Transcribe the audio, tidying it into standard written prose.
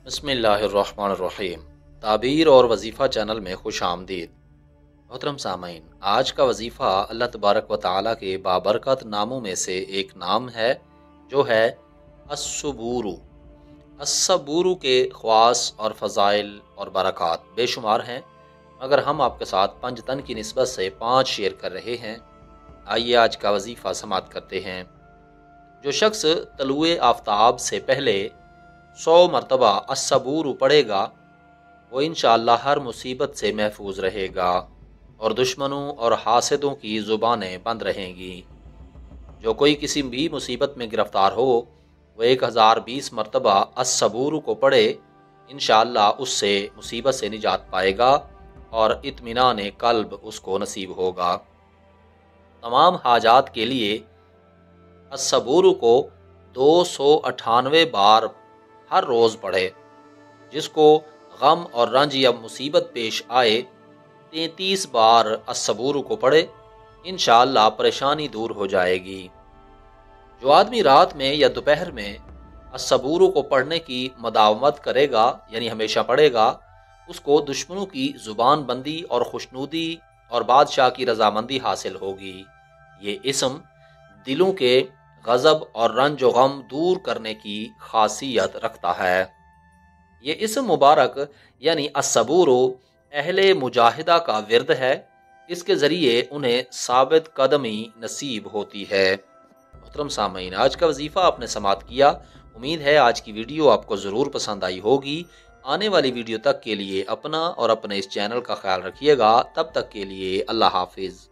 बिस्मिल्लाहिर्रहमानिर्रहीम। ताबीर और वजीफ़ा चैनल में खुश आमदीद। मोहतरम सामीन, आज का वजीफ़ा अल्लाह तबारक व तआला के बाबरकत नामों में से एक नाम है जो है अस्सबूरू। अस्सबूरू के ख़वास और फ़ज़ाइल और बरक़ात बेशुमार हैं, मगर हम आपके साथ पंजतन की निस्बत से 5 शेयर कर रहे हैं। आइए आज का वजीफ़ा समात करते हैं। जो शख्स तलुए आफ्ताब से पहले 100 मरतबा अस्सबूर पढ़ेगा वो इंशाअल्लाह हर मुसीबत से महफूज रहेगा और दुश्मनों और हासिदों की ज़ुबानें बंद रहेंगी। जो कोई किसी भी मुसीबत में गिरफ्तार हो वो 1020 मरतबा अस्सबूर को पढ़े, इंशाअल्लाह उससे मुसीबत से निजात पाएगा और इत्मीनान कल्ब उसको नसीब होगा। तमाम हाजात के लिए अस्सबूर को 298 बार हर रोज़ पढ़े। जिसको गम और रंज या मुसीबत पेश आए 33 बार अस्सबूर को पढ़े, इंशाअल्लाह परेशानी दूर हो जाएगी। जो आदमी रात में या दोपहर में अस्सबूर को पढ़ने की मदावमत करेगा यानी हमेशा पढ़ेगा, उसको दुश्मनों की ज़ुबान बंदी और खुशनूदी और बादशाह की रजामंदी हासिल होगी। ये इस्म दिलों के गज़ब और रंज व गम दूर करने की खासियत रखता है। ये इस्म मुबारक यानी अस्सबूरो अहले मुजाहिदा का विरद है। इसके ज़रिए उन्हें साबित कदमी नसीब होती है। मोहतरम सामीन, आज का वजीफ़ा आपने समात किया। उम्मीद है आज की वीडियो आपको ज़रूर पसंद आई होगी। आने वाली वीडियो तक के लिए अपना और अपने इस चैनल का ख्याल रखिएगा। तब तक के लिए अल्लाह हाफिज़।